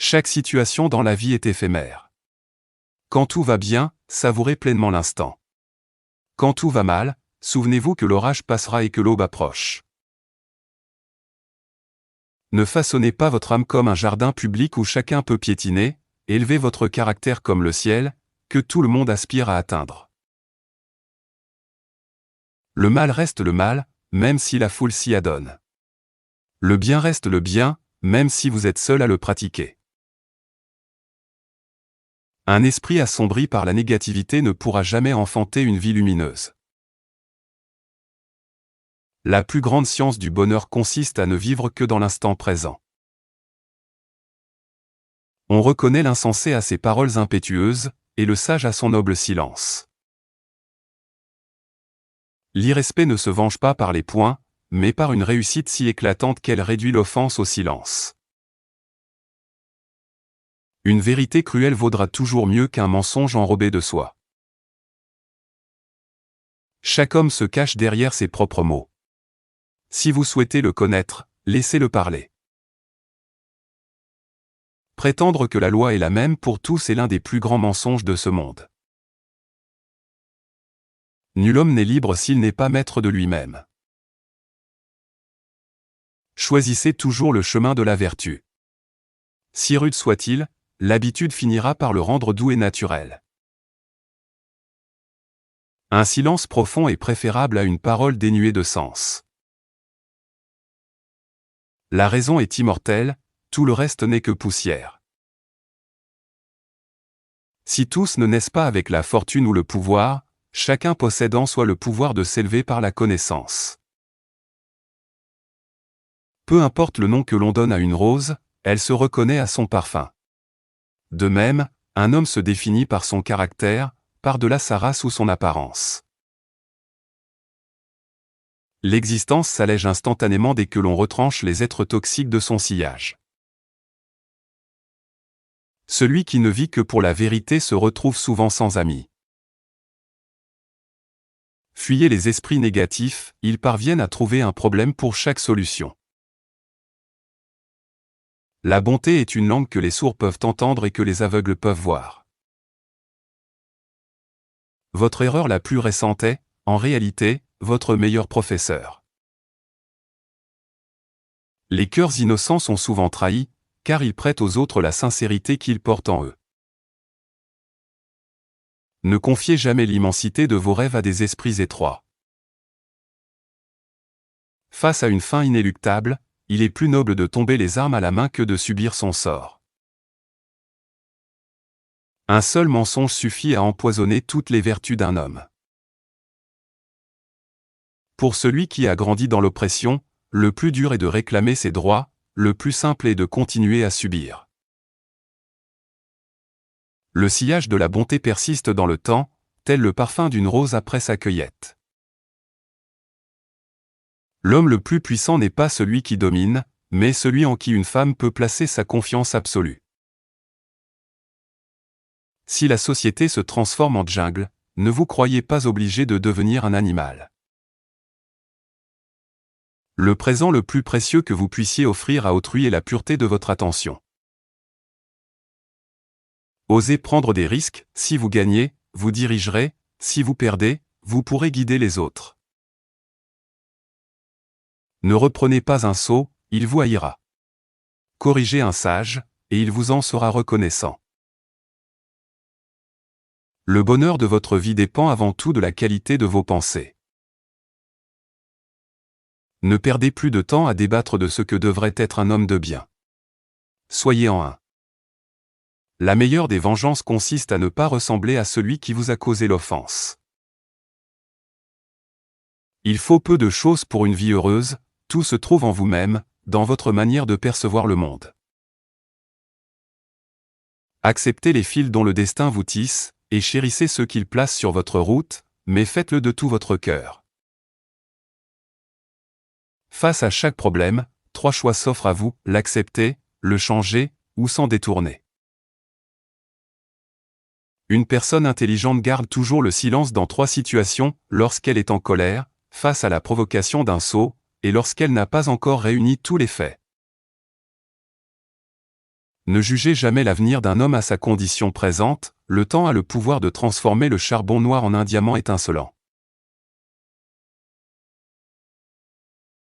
Chaque situation dans la vie est éphémère. Quand tout va bien, savourez pleinement l'instant. Quand tout va mal, souvenez-vous que l'orage passera et que l'aube approche. Ne façonnez pas votre âme comme un jardin public où chacun peut piétiner, élevez votre caractère comme le ciel, que tout le monde aspire à atteindre. Le mal reste le mal, même si la foule s'y adonne. Le bien reste le bien, même si vous êtes seul à le pratiquer. Un esprit assombri par la négativité ne pourra jamais enfanter une vie lumineuse. La plus grande science du bonheur consiste à ne vivre que dans l'instant présent. On reconnaît l'insensé à ses paroles impétueuses, et le sage à son noble silence. L'irrespect ne se venge pas par les poings, mais par une réussite si éclatante qu'elle réduit l'offense au silence. Une vérité cruelle vaudra toujours mieux qu'un mensonge enrobé de soie. Chaque homme se cache derrière ses propres mots. Si vous souhaitez le connaître, laissez-le parler. Prétendre que la loi est la même pour tous est l'un des plus grands mensonges de ce monde. Nul homme n'est libre s'il n'est pas maître de lui-même. Choisissez toujours le chemin de la vertu. Si rude soit-il, l'habitude finira par le rendre doux et naturel. Un silence profond est préférable à une parole dénuée de sens. La raison est immortelle, tout le reste n'est que poussière. Si tous ne naissent pas avec la fortune ou le pouvoir, chacun possède en soi le pouvoir de s'élever par la connaissance. Peu importe le nom que l'on donne à une rose, elle se reconnaît à son parfum. De même, un homme se définit par son caractère, par-delà sa race ou son apparence. L'existence s'allège instantanément dès que l'on retranche les êtres toxiques de son sillage. Celui qui ne vit que pour la vérité se retrouve souvent sans amis. Fuyez les esprits négatifs, ils parviennent à trouver un problème pour chaque solution. La bonté est une langue que les sourds peuvent entendre et que les aveugles peuvent voir. Votre erreur la plus récente est, en réalité, votre meilleur professeur. Les cœurs innocents sont souvent trahis, car ils prêtent aux autres la sincérité qu'ils portent en eux. Ne confiez jamais l'immensité de vos rêves à des esprits étroits. Face à une fin inéluctable, il est plus noble de tomber les armes à la main que de subir son sort. Un seul mensonge suffit à empoisonner toutes les vertus d'un homme. Pour celui qui a grandi dans l'oppression, le plus dur est de réclamer ses droits, le plus simple est de continuer à subir. Le sillage de la bonté persiste dans le temps, tel le parfum d'une rose après sa cueillette. L'homme le plus puissant n'est pas celui qui domine, mais celui en qui une femme peut placer sa confiance absolue. Si la société se transforme en jungle, ne vous croyez pas obligé de devenir un animal. Le présent le plus précieux que vous puissiez offrir à autrui est la pureté de votre attention. Osez prendre des risques, si vous gagnez, vous dirigerez, si vous perdez, vous pourrez guider les autres. Ne reprenez pas un sot, il vous haïra. Corrigez un sage, et il vous en sera reconnaissant. Le bonheur de votre vie dépend avant tout de la qualité de vos pensées. Ne perdez plus de temps à débattre de ce que devrait être un homme de bien. Soyez en un. La meilleure des vengeances consiste à ne pas ressembler à celui qui vous a causé l'offense. Il faut peu de choses pour une vie heureuse, tout se trouve en vous-même, dans votre manière de percevoir le monde. Acceptez les fils dont le destin vous tisse, et chérissez ceux qu'il place sur votre route, mais faites-le de tout votre cœur. Face à chaque problème, 3 choix s'offrent à vous, l'accepter, le changer, ou s'en détourner. Une personne intelligente garde toujours le silence dans 3 situations, lorsqu'elle est en colère, face à la provocation d'un sot, et lorsqu'elle n'a pas encore réuni tous les faits. Ne jugez jamais l'avenir d'un homme à sa condition présente, le temps a le pouvoir de transformer le charbon noir en un diamant étincelant.